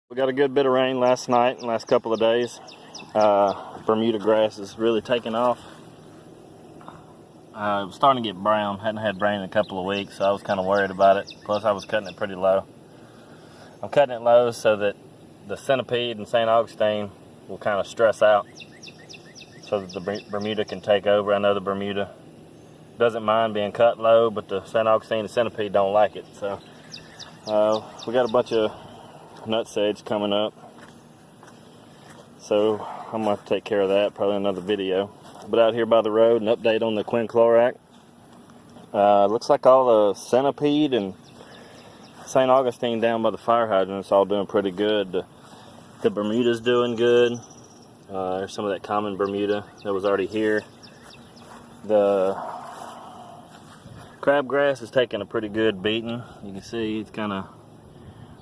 We got a good bit of rain last night and last couple of days. Bermuda grass is really taking off. It was starting to get brown. Hadn't had rain in a couple of weeks, so I was kind of worried about it. Plus, I was cutting it pretty low. I'm cutting it low so that the centipede and St. Augustine will kind of stress out, so that the Bermuda can take over. I know the Bermuda doesn't mind being cut low, but the St. Augustine and centipede don't like it. So we got a bunch of nutsedge coming up, so I'm going to take care of that, probably another video. But out here by the road, an update on the Quinclorac. Looks like all the centipede and St. Augustine down by the fire hydrant is all doing pretty good. The Bermuda's doing good. There's some of that common Bermuda that was already here. The crabgrass is taking a pretty good beating. You can see it's kind of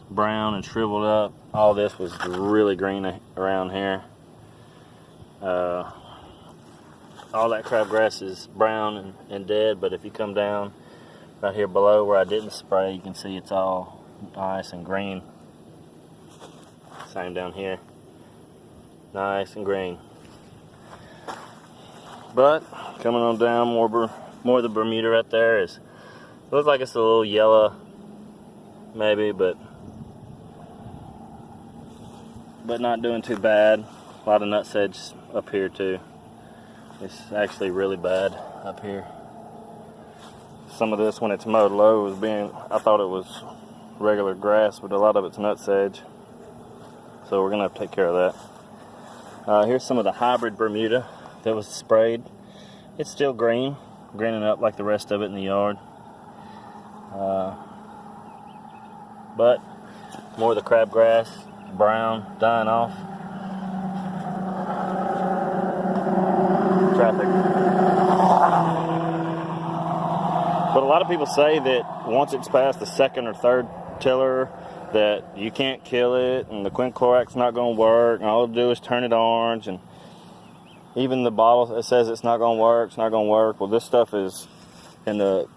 brown and shriveled up. All this was really green around here. All that crabgrass is brown and dead, but if you come down right here below where I didn't spray, you can see it's all nice and green. Same down here, nice and green. But coming on down, more of the Bermuda right there is, looks like it's a little yellow maybe, but not doing too bad. A lot of nutsedge up here too. It's actually really bad up here. Some of this, when it's mowed low, I thought it was regular grass, but a lot of it's nutsedge. So we're gonna have to take care of that. Here's some of the hybrid Bermuda that was sprayed. It's still greening up like the rest of it in the yard. But more of the crabgrass, brown, dying off. Traffic. But a lot of people say that once it's past the second or third tiller that you can't kill it and the Quinclorac's not going to work, and all it'll do is turn it orange, and even the bottle that says it's not going to work, it's not going to work. Well, this stuff is in the,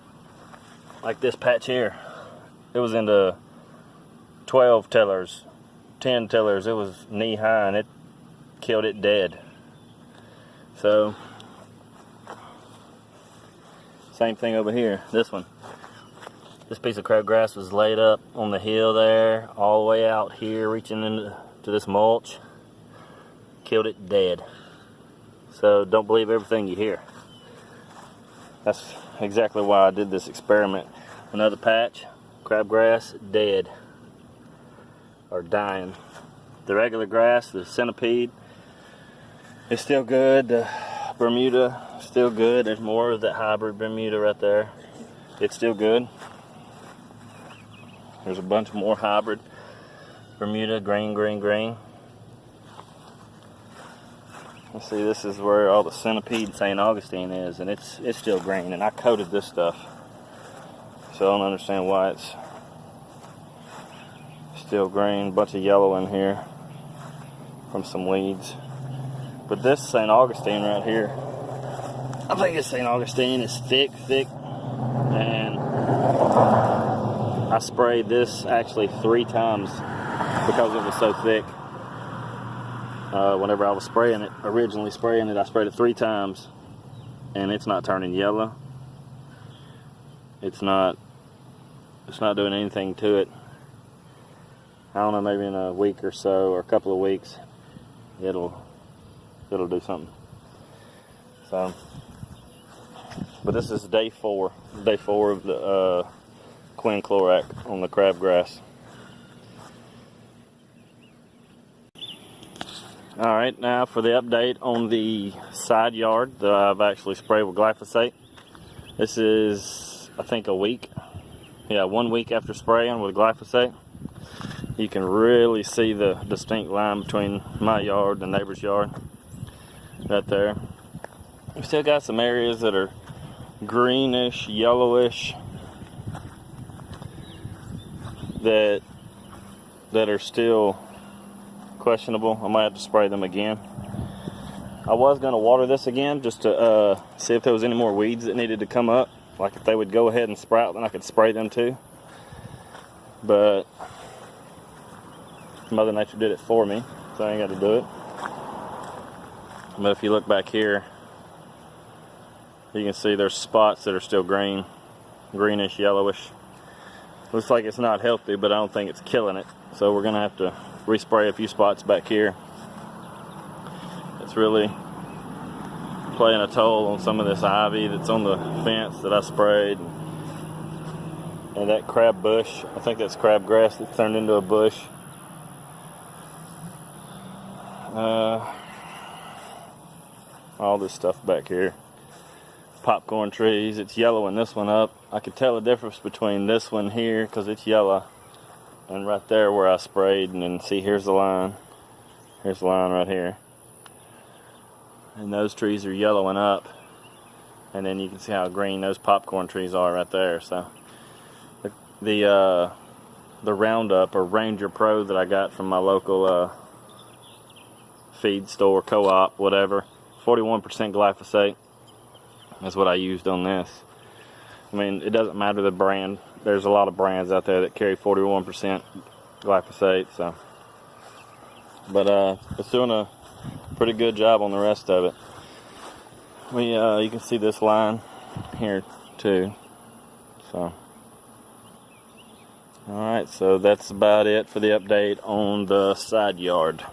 like this patch here, it was into 12 tillers, 10 tillers. It was knee high and it killed it dead. So same thing over here. This piece of crabgrass was laid up on the hill there, all the way out here, reaching into this mulch. Killed it dead. So don't believe everything you hear. That's exactly why I did this experiment. Another patch, crabgrass dead or dying. The regular grass, the centipede, is still good. The Bermuda, still good. There's more of that hybrid Bermuda right there. It's still good. There's a bunch more hybrid Bermuda, green. Let's see, this is where all the centipede St. Augustine is, and it's still green, and I coated this stuff. So I don't understand why it's still green. Bunch of yellow in here from some weeds. But this St. Augustine right here, I think it's St. Augustine, is thick, and I sprayed this actually 3 times because it was so thick. Whenever I was originally spraying it, I sprayed it 3 times, and it's not turning yellow. It's not doing anything to it. I don't know, maybe in a week or so, or a couple of weeks, it'll do something. So, but this is day 4 of the Quinclorac on the crabgrass. Alright, now for the update on the side yard that I've actually sprayed with glyphosate. This is, I think, a week. Yeah, 1 week after spraying with glyphosate. You can really see the distinct line between my yard and the neighbor's yard. Right there. We've still got some areas that are greenish, yellowish, that are still questionable. I might have to spray them again. I was going to water this again just to see if there was any more weeds that needed to come up. Like if they would go ahead and sprout, then I could spray them too. But Mother Nature did it for me, so I ain't got to do it. But if you look back here, you can see there's spots that are still green, greenish, yellowish. Looks like it's not healthy, but I don't think it's killing it. So we're gonna have to respray a few spots back here. It's really playing a toll on some of this ivy that's on the fence that I sprayed. And that crab bush, I think that's crabgrass that's turned into a bush. All this stuff back here. Popcorn trees, it's yellowing this one up. I could tell the difference between this one here, because it's yellow, and right there where I sprayed. And then see, here's the line. Here's the line right here. And those trees are yellowing up. And then you can see how green those popcorn trees are right there. So the Roundup or Ranger Pro that I got from my local feed store, co-op, whatever, 41% glyphosate. That's what I used on this. I mean, it doesn't matter the brand. There's a lot of brands out there that carry 41% glyphosate. So, but it's doing a pretty good job on the rest of it. You can see this line here too. So, all right. So that's about it for the update on the side yard.